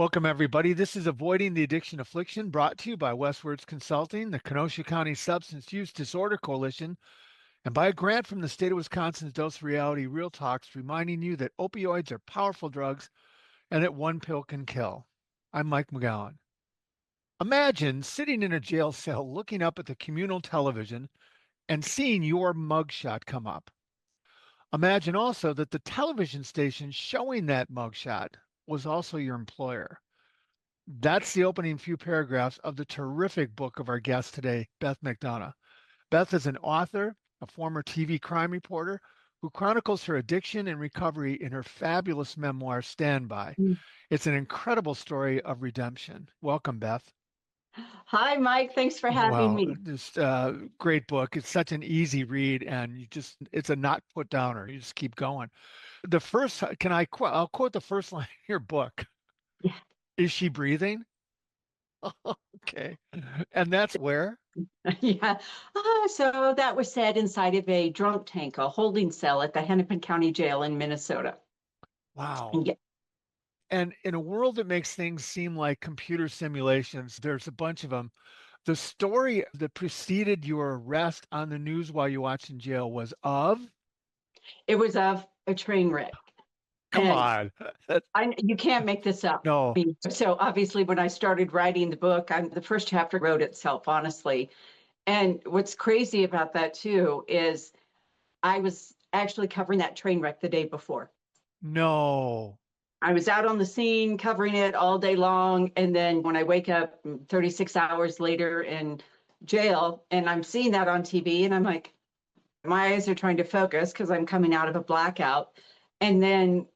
Welcome, everybody. This is Avoiding the Addiction Affliction, brought to you by Westwards Consulting, the Kenosha County Substance Use Disorder Coalition, and by a grant from the state of Wisconsin's Dose Reality Real Talks, reminding you that opioids are powerful drugs and that one pill can kill. I'm Mike McGowan. Imagine sitting in a jail cell looking up at the communal television and seeing your mugshot come up. Imagine also that the television station showing that mugshot was also your employer. That's the opening few paragraphs of the terrific book of our guest today, Beth McDonough. Beth is an author, a former TV crime reporter who chronicles her addiction and recovery in her fabulous memoir, Standby. It's an incredible story of redemption. Welcome, Beth. Hi, Mike. Thanks for having Wow, me. just great book. It's such an easy read, and it's a not put downer. You just keep going. The first, I'll quote the first line of your book. Yeah. Is she breathing? Okay. And that's where? Yeah. So that was said inside of a drunk tank, a holding cell at the Hennepin County Jail in Minnesota. Wow. Yeah. And in a world that makes things seem like computer simulations, there's a bunch of them. The story that preceded your arrest on the news while you watched in jail was of? It was a train wreck. Come And on. you can't make this up. No. So obviously, when I started writing the book, the first chapter wrote itself, honestly. And what's crazy about that, too, is I was actually covering that train wreck the day before. No. I was out on the scene covering it all day long. And then when I wake up 36 hours later in jail and I'm seeing that on TV, and I'm like, my eyes are trying to focus because I'm coming out of a blackout. And then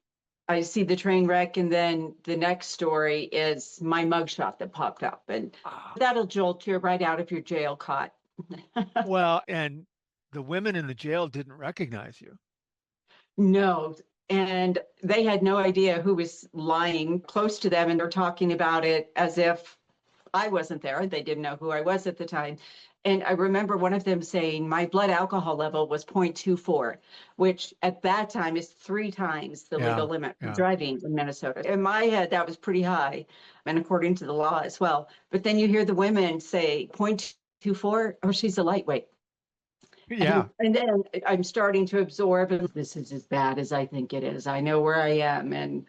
I see the train wreck. And then the next story is my mugshot that popped up. And that'll jolt you right out of your jail cot. Well, and the women in the jail didn't recognize you. No. And they had no idea who was lying close to them. And they're talking about it as if I wasn't there. They didn't know who I was at the time. And I remember one of them saying my blood alcohol level was 0.24, which at that time is 3 times the legal limit for driving in Minnesota. In my head, that was pretty high, and according to the law as well. But then you hear the women say 0.24, oh, she's a lightweight. Yeah. And then I'm starting to absorb, and this is as bad as I think it is. I know where I am. And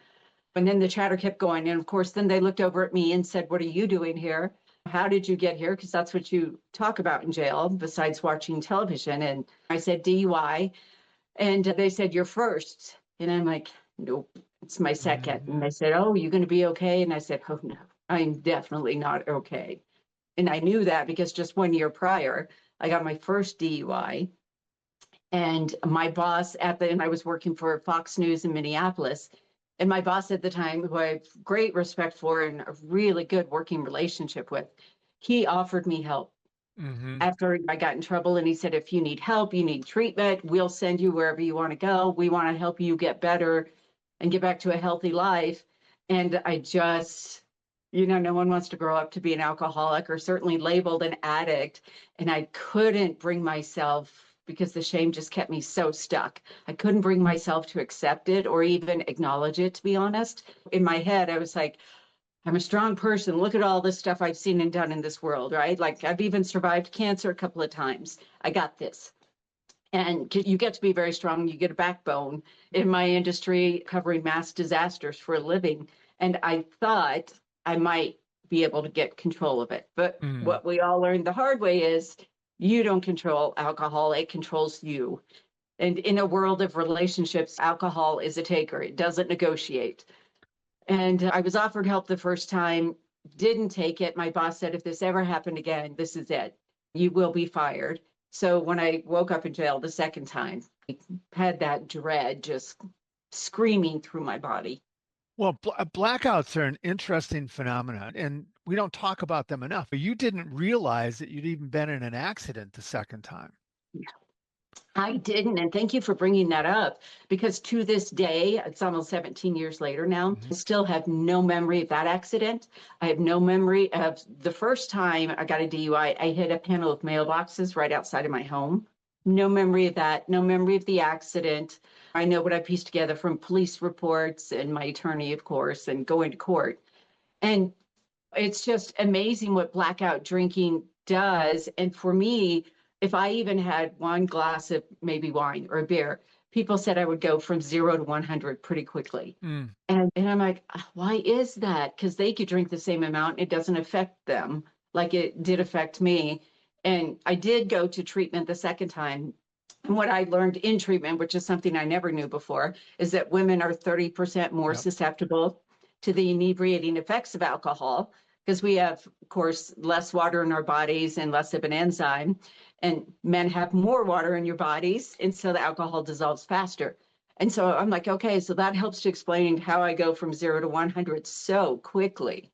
then the chatter kept going. And of course, then they looked over at me and said, what are you doing here? How did you get here? Because that's what you talk about in jail besides watching television. And I said, DUI. And they said, you're first. And I'm like, nope, it's my second. And they said, oh, you going to be okay? And I said, oh, no, I'm definitely not okay. And I knew that because just 1 year prior, I got my first DUI. And my boss and I was working for Fox News in Minneapolis. And my boss at the time, who I have great respect for and a really good working relationship with, he offered me help after I got in trouble. And he said, if you need help, you need treatment, we'll send you wherever you want to go. We want to help you get better and get back to a healthy life. And I just, no one wants to grow up to be an alcoholic or certainly labeled an addict. And I couldn't bring myself, because the shame just kept me so stuck. I couldn't bring myself to accept it or even acknowledge it, to be honest. In my head, I was like, I'm a strong person. Look at all this stuff I've seen and done in this world, right? Like I've even survived cancer a couple of times. I got this. And you get to be very strong. You get a backbone. In my industry, covering mass disasters for a living. And I thought I might be able to get control of it. But what we all learned the hard way is you don't control alcohol, it controls you. And in a world of relationships, alcohol is a taker. It doesn't negotiate. And I was offered help the first time, didn't take it. My boss said, if this ever happened again, this is it. You will be fired. So when I woke up in jail the second time, I had that dread just screaming through my body. Well, blackouts are an interesting phenomenon, and we don't talk about them enough. But you didn't realize that you'd even been in an accident the second time. I didn't. And thank you for bringing that up, because to this day, it's almost 17 years later now, I still have no memory of that accident. I have no memory of the first time I got a DUI. I hit a panel of mailboxes right outside of my home. No memory of that. No memory of the accident. I know what I pieced together from police reports and my attorney, of course, and going to court. And it's just amazing what blackout drinking does. And for me, if I even had one glass of maybe wine or a beer, people said I would go from 0 to 100 pretty quickly. Mm, And I'm like, why is that? Because they could drink the same amount. It doesn't affect them like it did affect me. And I did go to treatment the second time. And what I learned in treatment, which is something I never knew before, is that women are 30% more yep. susceptible to the inebriating effects of alcohol because we have, of course, less water in our bodies and less of an enzyme. And men have more water in your bodies. And so the alcohol dissolves faster. And so I'm like, okay, so that helps to explain how I go from 0 to 100 so quickly.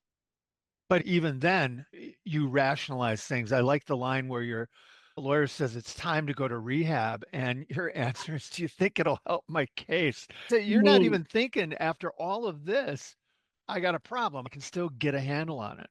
But even then, you rationalize things. I like the line where your lawyer says it's time to go to rehab, and your answer is, "Do you think it'll help my case?" So I you're not mean, even thinking after all of this, I got a problem. I can still get a handle on it.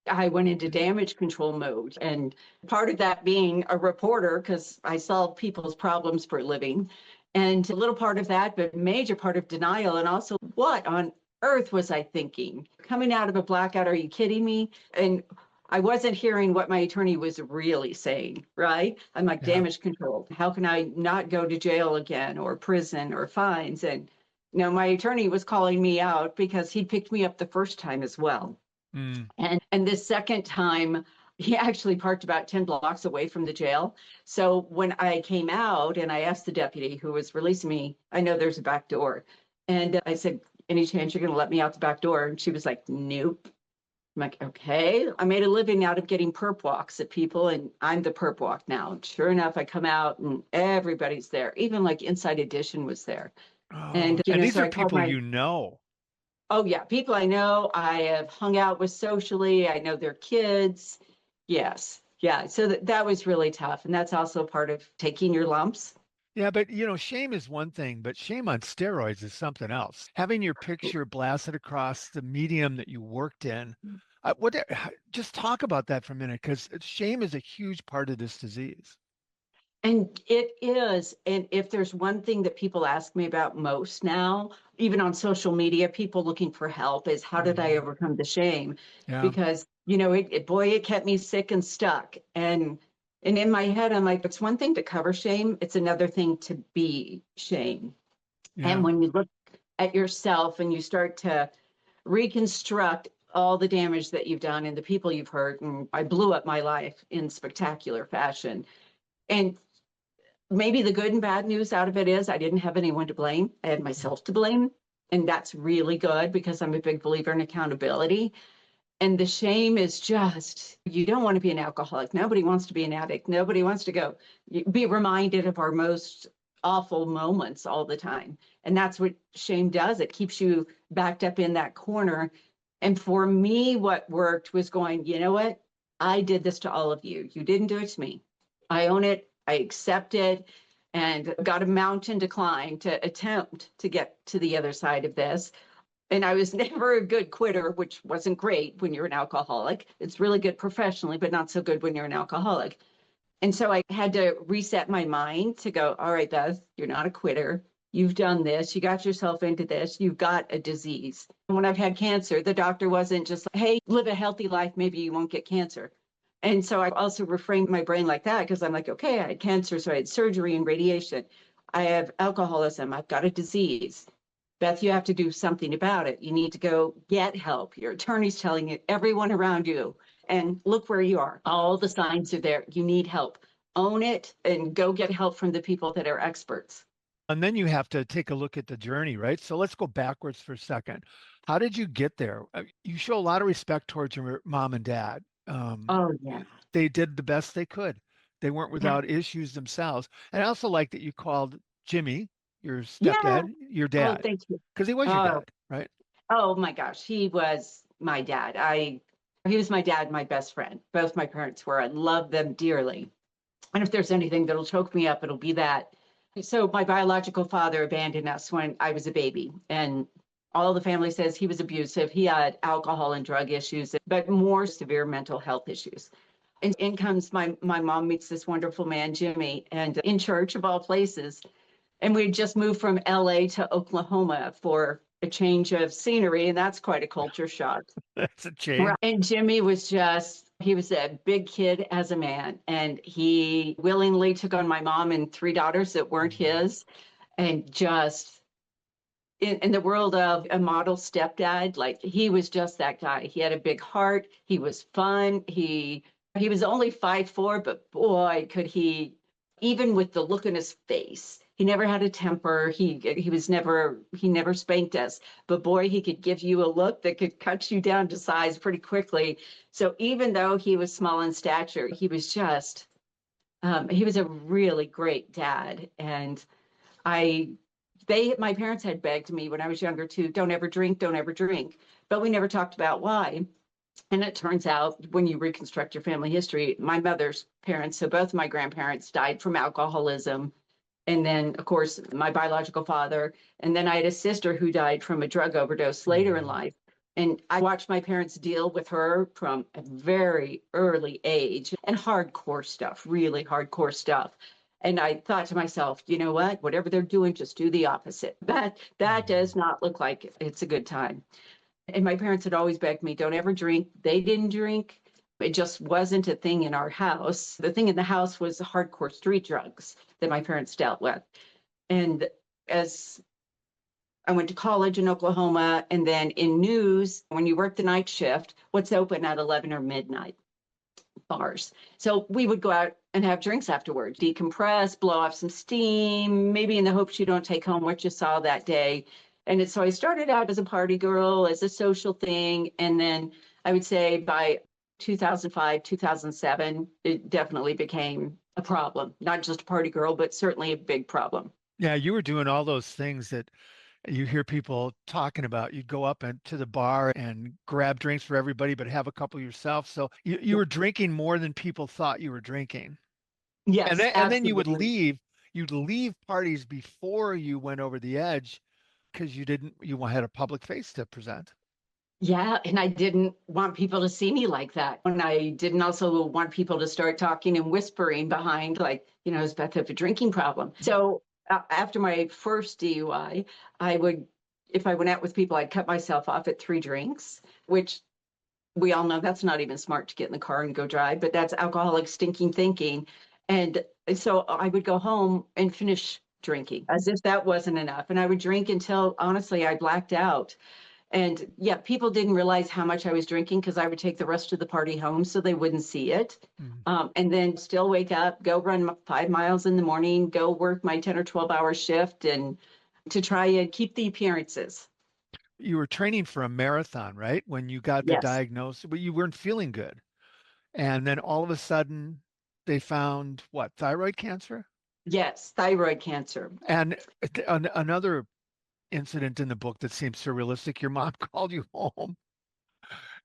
I went into damage control mode. And part of that being a reporter, because I solve people's problems for a living. And a little part of that, but major part of denial. And also, what on earth was I thinking? Coming out of a blackout, are you kidding me? And I wasn't hearing what my attorney was really saying, right? I'm like, Yeah. damage control. How can I not go to jail again or prison or fines? And my attorney was calling me out because he picked me up the first time as well. Mm. And this second time, he actually parked about 10 blocks away from the jail. So when I came out and I asked the deputy who was releasing me, I know there's a back door. And I said, any chance you're going to let me out the back door? And she was like, nope. I'm like, okay. I made a living out of getting perp walks at people, and I'm the perp walk now. And sure enough, I come out and everybody's there. Even like Inside Edition was there. Oh, And, and these so are I called people my, you know. oh yeah, people I know, I have hung out with socially. I know their kids. Yes. Yeah. So that was really tough. And that's also part of taking your lumps. Yeah, but shame is one thing, but shame on steroids is something else. Having your picture blasted across the medium that you worked in, just talk about that for a minute, because shame is a huge part of this disease. And it is. And if there's one thing that people ask me about most now, even on social media, people looking for help, is how did I Mhm. overcome the shame? Yeah, Because, it kept me sick and stuck. And in my head, I'm like, it's one thing to cover shame, it's another thing to be shame. And yeah. when you look at yourself and you start to reconstruct all the damage that you've done and the people you've hurt, and I blew up my life in spectacular fashion. And maybe the good and bad news out of it is I didn't have anyone to blame. I had myself to blame. And that's really good because I'm a big believer in accountability. And the shame is just, you don't want to be an alcoholic. Nobody wants to be an addict. Nobody wants to be reminded of our most awful moments all the time. And that's what shame does. It keeps you backed up in that corner. And for me, what worked was going, you know what? I did this to all of you. You didn't do it to me. I own it. I accept it, and got a mountain to climb to attempt to get to the other side of this. And I was never a good quitter, which wasn't great when you're an alcoholic. It's really good professionally, but not so good when you're an alcoholic. And so I had to reset my mind to go, all right, Beth, you're not a quitter. You've done this. You got yourself into this. You've got a disease. When I've had cancer, the doctor wasn't just like, hey, live a healthy life. Maybe you won't get cancer. And so I also reframed my brain like that because I'm like, okay, I had cancer. So I had surgery and radiation. I have alcoholism. I've got a disease. Beth, you have to do something about it. You need to go get help. Your attorney's telling you, everyone around you, and look where you are. All the signs are there. You need help. Own it and go get help from the people that are experts. And then you have to take a look at the journey, right? So let's go backwards for a second. How did you get there? You show a lot of respect towards your mom and dad. Oh, yeah. They did the best they could. They weren't Yeah. without issues themselves. And I also like that you called Jimmy, your Yeah. stepdad, your Oh, dad, thank you. because he was your Oh, dad, right? oh my gosh. He was my dad. He was my dad, my best friend. Both my parents were. I love them dearly. And if there's anything that'll choke me up, it'll be that. So my biological father abandoned us when I was a baby. And all the family says he was abusive. He had alcohol and drug issues, but more severe mental health issues. And in comes my mom meets this wonderful man, Jimmy, and in church of all places. And we just moved from LA to Oklahoma for a change of scenery, and that's quite a culture shock. That's a Right. change. And Jimmy was just, he was a big kid as a man, and he willingly took on my mom and three daughters that weren't his, and just in the world of a model stepdad, like he was just that guy. He had a big heart. He was fun. He was only 5'4", but boy, could he, even with the look in his face, he never had a temper. He never spanked us, but boy, he could give you a look that could cut you down to size pretty quickly. So even though he was small in stature, he was a really great dad. And I my parents had begged me when I was younger too, don't ever drink, don't ever drink. But we never talked about why. And it turns out when you reconstruct your family history, my mother's parents, so both my grandparents died from alcoholism. And then, of course, my biological father. And then I had a sister who died from a drug overdose later in life. And I watched my parents deal with her from a very early age and hardcore stuff, really hardcore stuff. And I thought to myself, you know what? Whatever they're doing, just do the opposite. That does not look like it's a good time. And my parents had always begged me, don't ever drink. They didn't drink. It just wasn't a thing in our house. The thing in the house was the hardcore street drugs that my parents dealt with. And as I went to college in Oklahoma, and then in news, when you work the night shift, what's open at 11 or midnight? Bars. So we would go out and have drinks afterwards, decompress, blow off some steam, maybe in the hopes you don't take home what you saw that day. And so I started out as a party girl, as a social thing. And then I would say by 2005, 2007, it definitely became a problem, not just a party girl, but certainly a big problem. Yeah, you were doing all those things that you hear people talking about. You'd go up and to the bar and grab drinks for everybody, but have a couple yourself. So you were drinking more than people thought you were drinking. And Yes, then absolutely. you'd leave parties before you went over the edge because you had a public face to present. Yeah, and I didn't want people to see me like that. And I didn't also want people to start talking and whispering behind, like, is Beth have a drinking problem? So after my first DUI, if I went out with people, I'd cut myself off at 3 drinks, which we all know that's not even smart to get in the car and go drive, but that's alcoholic stinking thinking. And so I would go home and finish drinking as if that wasn't enough. And I would drink until honestly I blacked out. And yeah, people didn't realize how much I was drinking because I would take the rest of the party home so they wouldn't see it. Mm. And then still wake up, go run 5 miles in the morning, go work my 10 or 12-hour shift and to try and keep the appearances. You were training for a marathon, right? When you got the Yes. diagnosis, but you weren't feeling good. And then all of a sudden they found what, thyroid cancer? Yes, thyroid cancer. And another incident in the book that seems surrealistic, your mom called you home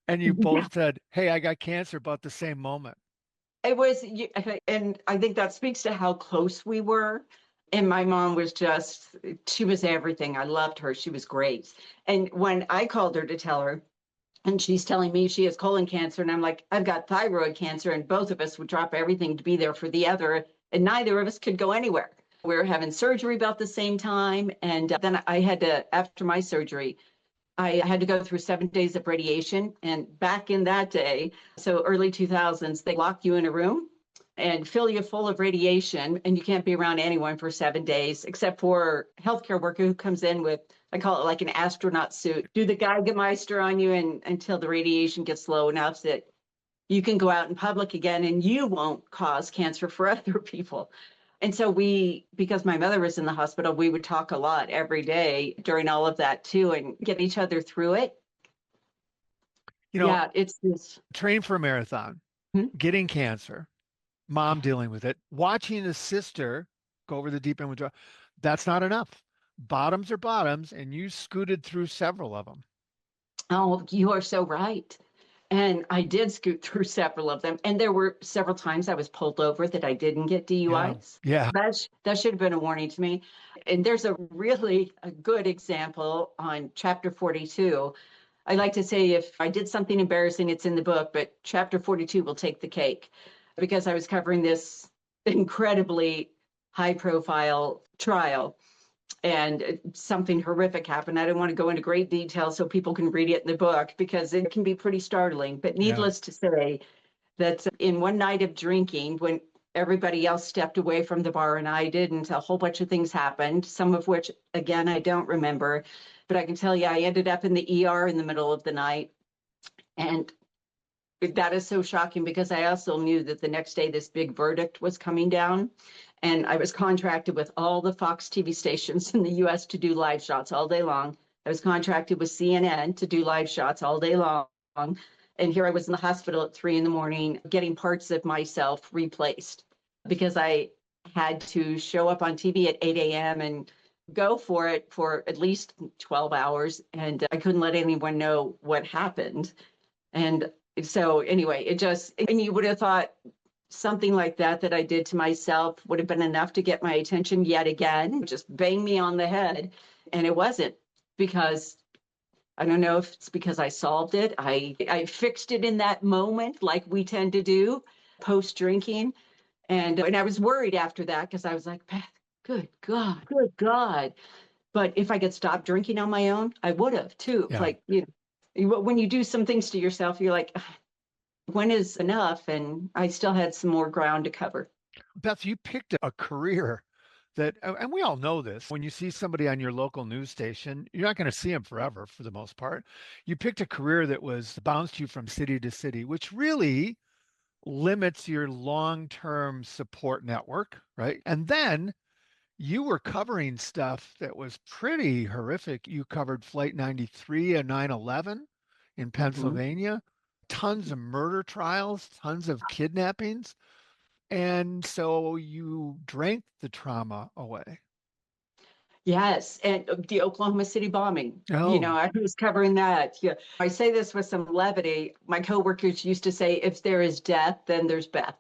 and you Yeah. both said, "Hey, I got cancer," about the same moment. It was, and I think that speaks to how close we were. And my mom was she was everything. I loved her. She was great. And when I called her to tell her, and she's telling me she has colon cancer, and I'm like, I've got thyroid cancer, and both of us would drop everything to be there for the other, and neither of us could go anywhere. We were having surgery about the same time, and then I had to, after my surgery, I had to go through 7 days of radiation. And back in that day, so early 2000s, they lock you in a room and fill you full of radiation, and you can't be around anyone for 7 days, except for a healthcare worker who comes in with, I call it like an astronaut suit, do the Geigermeister on you and until the radiation gets low enough that you can go out in public again and you won't cause cancer for other people. And so because my mother was in the hospital, we would talk a lot every day during all of that too and get each other through it. You know, Yeah, it's this. train for a marathon, Hmm? getting cancer, mom dealing with it, watching a sister go over the deep end with that's not enough. Bottoms are bottoms, and you scooted through several of them. Oh, you are so right. And I did scoot through several of them. And there were several times I was pulled over that I didn't get Yeah. DUIs. Yeah. That should have been a warning to me. And there's a good example on chapter 42. I like to say if I did something embarrassing, it's in the book, but chapter 42 will take the cake because I was covering this incredibly high profile trial. and something horrific happened. I don't want to go into great detail so people can read it in the book because it can be pretty startling. But Yeah. needless to say, that in one night of drinking, when everybody else stepped away from the bar and I didn't, a whole bunch of things happened, some of which, again, I don't remember. But I can tell you, I ended up in the ER in the middle of the night. And that is so shocking because I also knew that the next day this big verdict was coming down. And I was contracted with all the Fox TV stations in the US to do live shots all day long. I was contracted with CNN to do live shots all day long. And here I was in the hospital at 3 a.m. getting parts of myself replaced because I had to show up on TV at 8 a.m. and go for it for at least 12 hours. And I couldn't let anyone know what happened. And so anyway, and you would have thought something like that I did to myself would have been enough to get my attention yet again, just bang me on the head. And it wasn't, because I don't know if it's because I solved it. I fixed it in that moment, like we tend to do post drinking. And I was worried after that because I was like, Beth, good God, good God. But if I could stop drinking on my own, I would have too. Yeah. Like, when you do some things to yourself, you're like, when is enough? And I still had some more ground to cover. Beth, you picked a career that, and we all know this, when you see somebody on your local news station, you're not going to see them forever for the most part. You picked a career that was bounced you from city to city, which really limits your long-term support network, right? And then you were covering stuff that was pretty horrific. You covered Flight 93 and 9/11 in Mhm. Pennsylvania, tons of murder trials, tons of kidnappings. And so you drank the trauma away. Yes, and the Oklahoma City bombing, Oh, I was covering that. Yeah, I say this with some levity. My coworkers used to say, if there is death, then there's Beth.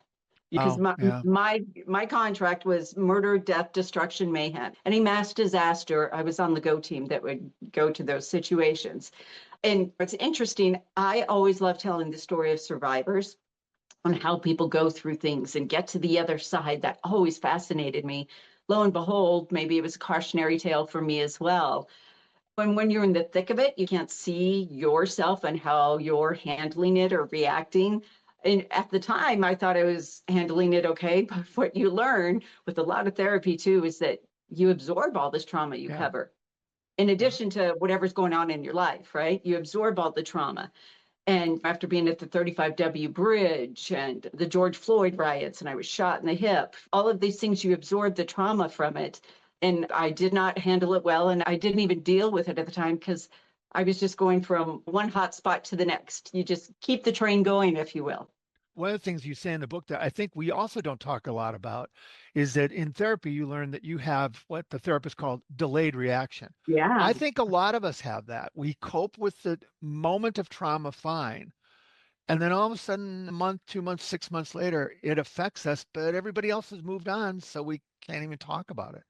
Because oh, my yeah, my my contract was murder, death, destruction, mayhem. Any mass disaster, I was on the go team that would go to those situations. And it's interesting, I always love telling the story of survivors on how people go through things and get to the other side. That always fascinated me. Lo and behold, maybe it was a cautionary tale for me as well. When you're in the thick of it, you can't see yourself and how you're handling it or reacting. And at the time, I thought I was handling it okay. But what you learn with a lot of therapy too is that you absorb all this trauma you yeah, cover, in yeah. addition to whatever's going on in your life, right? You absorb all the trauma. And after being at the 35W bridge and the George Floyd riots, and I was shot in the hip, all of these things, you absorb the trauma from it. And I did not handle it well. And I didn't even deal with it at the time because I was just going from one hot spot to the next. You just keep the train going, if you will. One of the things you say in the book that I think we also don't talk a lot about is that in therapy, you learn that you have what the therapist called delayed reaction. Yeah. I think a lot of us have that. We cope with the moment of trauma fine. And then all of a sudden, a month, 2 months, 6 months later, it affects us, but everybody else has moved on. So we can't even talk about it.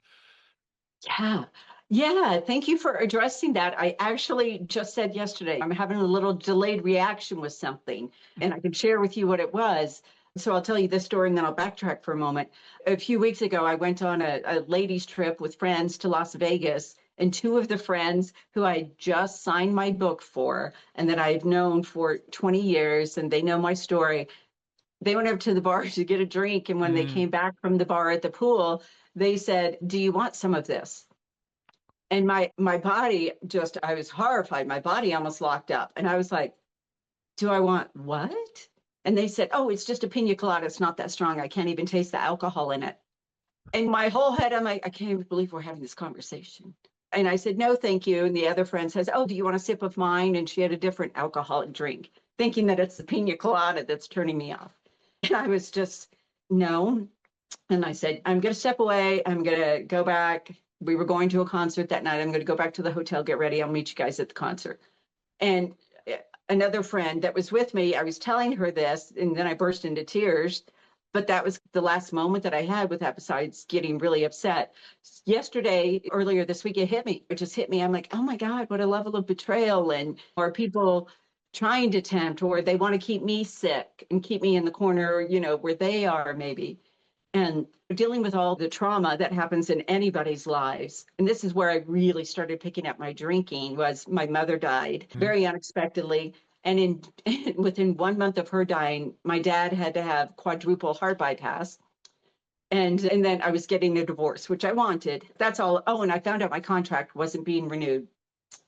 Yeah. Yeah. Thank you for addressing that. I actually just said yesterday, I'm having a little delayed reaction with something, and I can share with you what it was. So I'll tell you this story and then I'll backtrack for a moment. A few weeks ago, I went on a ladies' trip with friends to Las Vegas, and two of the friends who I just signed my book for and that I've known for 20 years, and they know my story, they went up to the bar to get a drink. And when they Mm, came back from the bar at the pool, they said, do you want some of this? And my body just, I was horrified. My body almost locked up. And I was like, do I want what? And they said, oh, it's just a pina colada. It's not that strong. I can't even taste the alcohol in it. And my whole head, I'm like, I can't even believe we're having this conversation. And I said, no, thank you. And the other friend says, oh, do you want a sip of mine? And she had a different alcoholic drink, thinking that it's the pina colada that's turning me off. And I was just, no. And I said, I'm going to step away. I'm going to go back. We were going to a concert that night. I'm going to go back to the hotel, get ready. I'll meet you guys at the concert. And another friend that was with me, I was telling her this, and then I burst into tears. But that was the last moment that I had with that, besides getting really upset. Yesterday, earlier this week, it hit me. It just hit me. I'm like, oh my God, what a level of betrayal. And are people trying to tempt, or they want to keep me sick and keep me in the corner, where they are maybe. and dealing with all the trauma that happens in anybody's lives. And this is where I really started picking up my drinking. Was my mother died very unexpectedly. And within 1 month of her dying, my dad had to have quadruple heart bypass. And then I was getting a divorce, which I wanted. That's all. Oh, and I found out my contract wasn't being renewed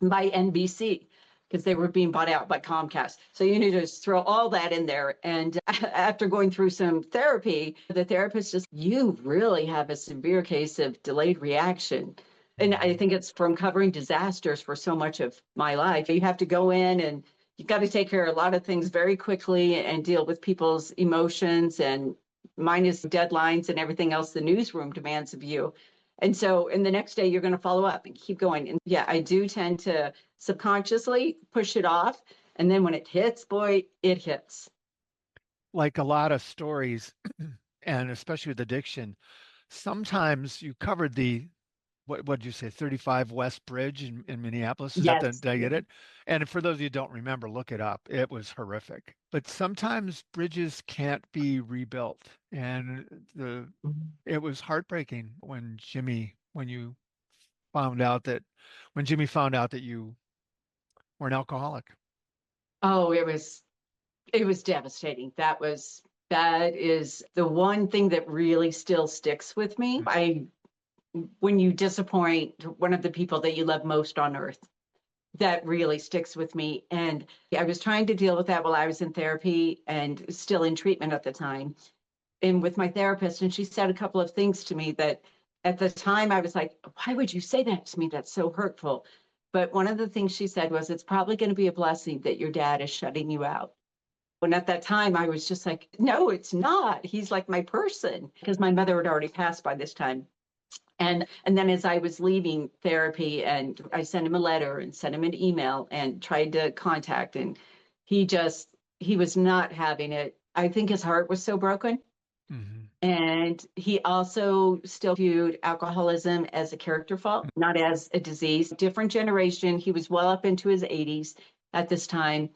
by NBC because they were being bought out by Comcast. So you need to just throw all that in there. And after going through some therapy, the therapist just, you really have a severe case of delayed reaction. And I think it's from covering disasters for so much of my life. You have to go in and you've got to take care of a lot of things very quickly and deal with people's emotions and minus deadlines and everything else the newsroom demands of you. And so, the next day you're going to follow up and keep going. And yeah, I do tend to subconsciously push it off. And then when it hits, boy, it hits. Like a lot of stories, and especially with addiction, sometimes you covered the what did you say, 35 West Bridge in Minneapolis? Is that Yes. did I get it? And for those of you who don't remember, look it up. It was horrific. But sometimes bridges can't be rebuilt. And it was heartbreaking when Jimmy found out that you were an alcoholic. Oh, it was devastating. That is the one thing that really still sticks with me. When you disappoint one of the people that you love most on earth, that really sticks with me. And I was trying to deal with that while I was in therapy and still in treatment at the time, and with my therapist. And she said a couple of things to me that at the time I was like, why would you say that to me? That's so hurtful. But one of the things she said was, it's probably going to be a blessing that your dad is shutting you out. And at that time, I was just like, no, it's not. He's like my person, because my mother had already passed by this time. And then as I was leaving therapy, and I sent him a letter and sent him an email and tried to contact, and he was not having it. I think his heart was so broken. Mm-hmm. And he also still viewed alcoholism as a character fault, not as a disease. Different generation. He was well up into his 80s at this time.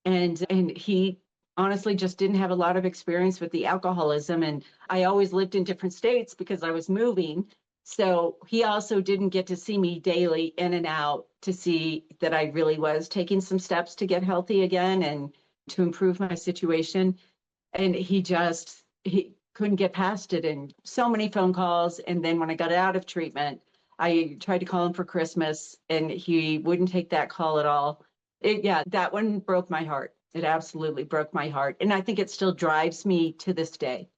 And he honestly just didn't have a lot of experience with the alcoholism. And I always lived in different states because I was moving. So he also didn't get to see me daily in and out to see that I really was taking some steps to get healthy again and to improve my situation. And he couldn't get past it, and so many phone calls. And then when I got out of treatment, I tried to call him for Christmas and he wouldn't take that call at all. That one broke my heart. It absolutely broke my heart. And I think it still drives me to this day.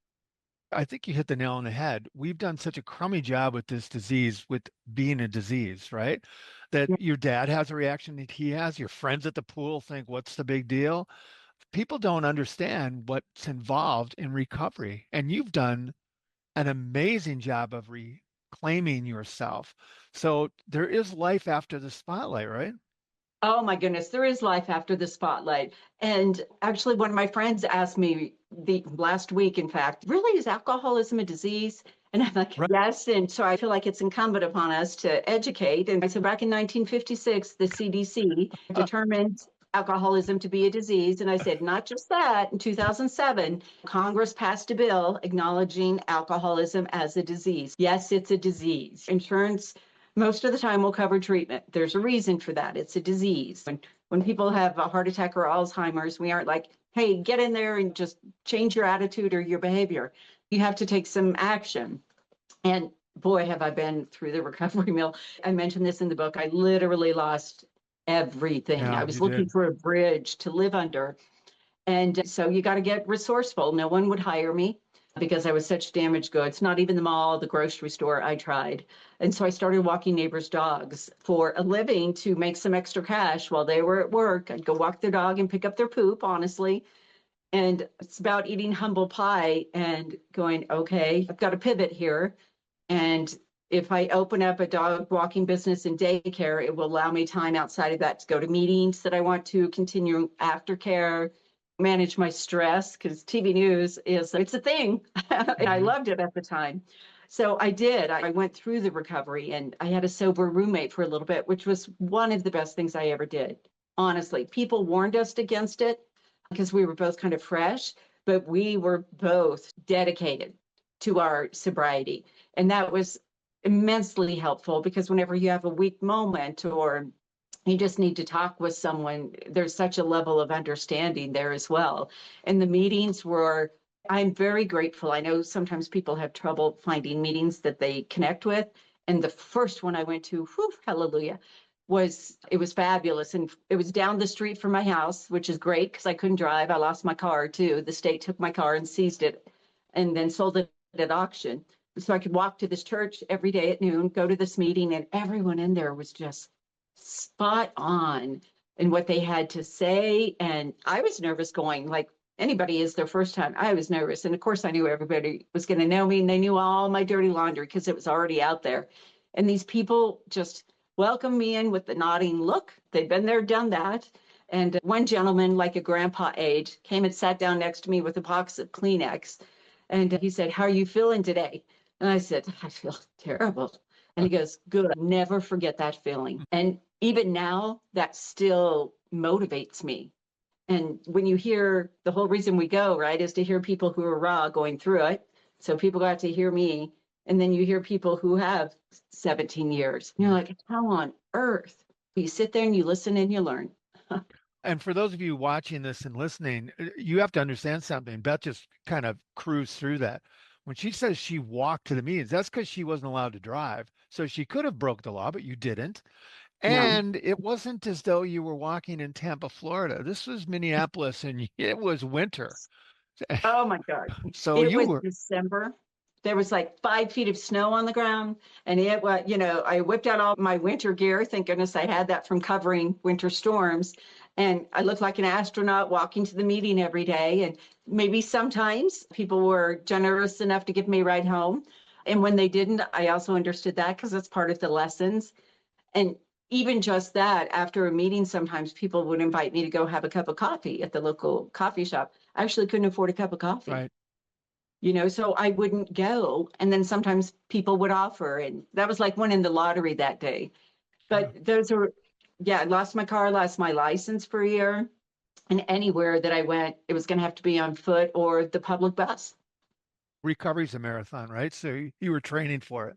I think you hit the nail on the head. We've done such a crummy job with this disease, with being a disease, right? That Yeah. your dad has a reaction that he has, your friends at the pool think, what's the big deal? People don't understand what's involved in recovery. And you've done an amazing job of reclaiming yourself. So there is life after the spotlight, right? Oh my goodness, there is life after the spotlight. And actually, one of my friends asked me the last week, in fact, really, is alcoholism a disease? And I'm like, Right. yes. And so I feel like it's incumbent upon us to educate. And I said, back in 1956, the CDC determined alcoholism to be a disease. And I said, not just that. In 2007, Congress passed a bill acknowledging alcoholism as a disease. Yes, it's a disease. Insurance most of the time will cover treatment. There's a reason for that. It's a disease. When people have a heart attack or Alzheimer's, we aren't like, hey, get in there and just change your attitude or your behavior. You have to take some action. And boy, have I been through the recovery mill. I mentioned this in the book. I literally lost everything. I Yeah, was you looking did. for a bridge to live under. And so you got to get resourceful. No one would hire me because I was such damaged goods, not even the mall, the grocery store. I tried. And so I started walking neighbors' dogs for a living to make some extra cash while they were at work. I'd go walk their dog and pick up their poop, honestly. And it's about eating humble pie and going, okay, I've got to pivot here. And if I open up a dog walking business and daycare, it will allow me time outside of that to go to meetings that I want to continue aftercare, manage my stress, because TV news it's a thing. And I Mhm. loved it at the time. So I did. I went through the recovery, and I had a sober roommate for a little bit, which was one of the best things I ever did. Honestly, people warned us against it because we were both kind of fresh, but we were both dedicated to our sobriety. And that was immensely helpful because whenever you have a weak moment or you just need to talk with someone, there's such a level of understanding there as well. And the meetings were, I'm very grateful. I know sometimes people have trouble finding meetings that they connect with. And the first one I went to, whew, hallelujah, it was fabulous. And it was down the street from my house, which is great because I couldn't drive. I lost my car too. The state took my car and seized it and then sold it at auction. So I could walk to this church every day at noon, go to this meeting, and everyone in there was just spot on in what they had to say. And I was nervous going, like anybody is their first time. I was nervous. And of course, I knew everybody was going to know me and they knew all my dirty laundry because it was already out there. And these people just welcomed me in with the nodding look. They'd been there, done that. And one gentleman, like a grandpa age, came and sat down next to me with a box of Kleenex. And he said, "How are you feeling today?" And I said, "I feel terrible." And he goes, "Good. Never forget that feeling." And even now, that still motivates me. And when you hear the whole reason we go, right, is to hear people who are raw going through it. So people got to hear me. And then you hear people who have 17 years. And you're like, how on earth? You sit there and you listen and you learn. And for those of you watching this and listening, you have to understand something. Beth just kind of cruised through that. When she says she walked to the meetings, that's because she wasn't allowed to drive. So she could have broke the law, but you didn't. No. And it wasn't as though you were walking in Tampa, Florida. This was Minneapolis and it was winter. Oh my God. So It you was were December. There was like 5 feet of snow on the ground. And it was, I whipped out all my winter gear. Thank goodness I had that from covering winter storms. And I looked like an astronaut walking to the meeting every day. And maybe sometimes people were generous enough to give me a ride home. And when they didn't, I also understood that because it's part of the lessons. And even just that, after a meeting, sometimes people would invite me to go have a cup of coffee at the local coffee shop. I actually couldn't afford a cup of coffee, right. so I wouldn't go. And then sometimes people would offer, and that was like winning the lottery that day. Yeah. But I lost my car, lost my license for a year. And anywhere that I went, it was going to have to be on foot or the public bus. Recovery's a marathon, right? So you were training for it.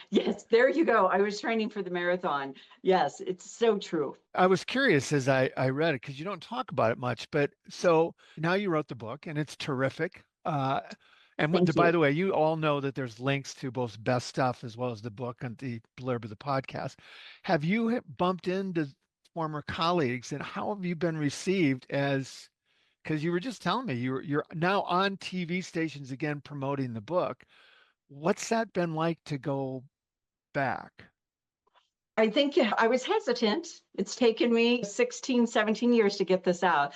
Yes, there you go. I was training for the marathon. Yes, it's so true. I was curious as I read it because you don't talk about it much, but so now you wrote the book and it's terrific. Thank By you. the way, you all know that there's links to both Beth's stuff as well as the book and the blurb of the podcast. Have you bumped into former colleagues and how have you been received as, because you were just telling me you're now on TV stations again promoting the book. What's that been like to go back? I think I was hesitant. It's taken me 16, 17 years to get this out.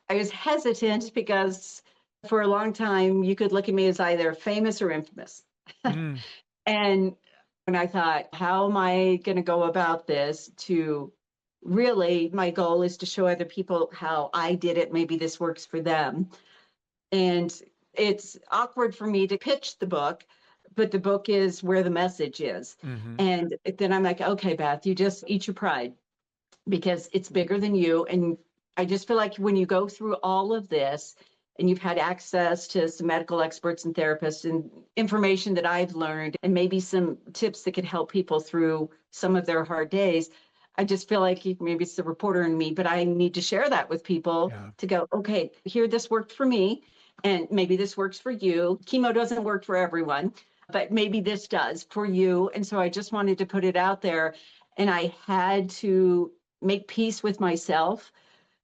I was hesitant because for a long time, you could look at me as either famous or infamous. Mm, And when I thought, how am I going to go about this to really, my goal is to show other people how I did it. Maybe this works for them. And it's awkward for me to pitch the book, but the book is where the message is. hmm And then I'm like, okay, Beth, you just eat your pride because it's bigger than you. And I just feel like when you go through all of this and you've had access to some medical experts and therapists and information that I've learned and maybe some tips that could help people through some of their hard days, I just feel like maybe it's the reporter in me, but I need to share that with people Yeah. to go, okay, here, this worked for me. And maybe this works for you. Chemo doesn't work for everyone, but maybe this does for you. And so I just wanted to put it out there. And I had to make peace with myself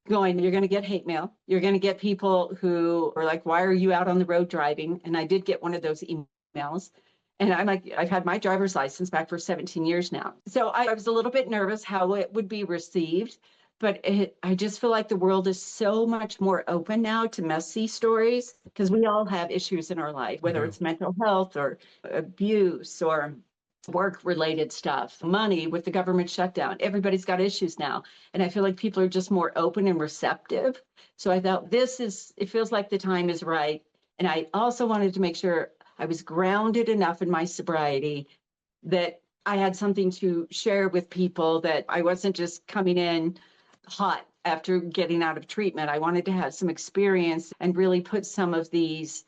going, you're going to get hate mail. You're going to get people who are like, why are you out on the road driving? And I did get one of those emails. And I'm like, I've had my driver's license back for 17 years now. So I was a little bit nervous how it would be received. But I just feel like the world is so much more open now to messy stories because we all have issues in our life, We whether do. it's mental health or abuse or work related stuff, money with the government shutdown. Everybody's got issues now. And I feel like people are just more open and receptive. So I thought it feels like the time is right. And I also wanted to make sure I was grounded enough in my sobriety that I had something to share with people, that I wasn't just coming in hot after getting out of treatment. I wanted to have some experience and really put some of these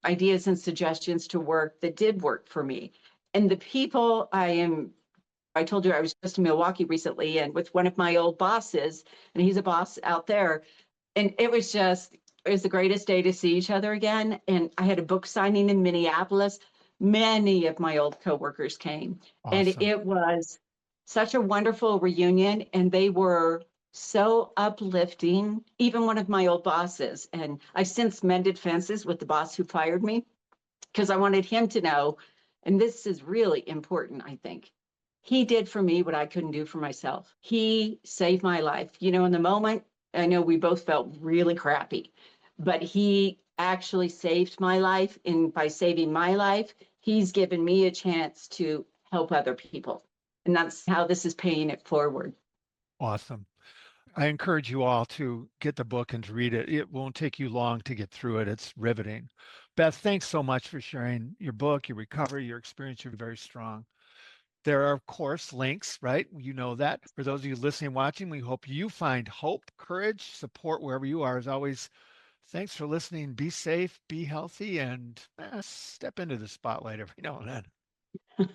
ideas and suggestions to work that did work for me. And the people I told you I was just in Milwaukee recently and with one of my old bosses, and he's a boss out there. And it was the greatest day to see each other again. And I had a book signing in Minneapolis. Many of my old coworkers came, and Awesome. it was such a wonderful reunion. And they were so uplifting, even one of my old bosses. And I've since mended fences with the boss who fired me because I wanted him to know, and this is really important, I think. He did for me what I couldn't do for myself. He saved my life. You know, in the moment, I know we both felt really crappy, but he actually saved my life. And by saving my life, he's given me a chance to help other people. And that's how this is paying it forward. Awesome. I encourage you all to get the book and to read it. It won't take you long to get through it. It's riveting. Beth, thanks so much for sharing your book, your recovery, your experience. You're very strong. There are, of course, links, right? You know that. For those of you listening, watching, we hope you find hope, courage, support wherever you are. As always, thanks for listening. Be safe, be healthy, and step into the spotlight every now and then.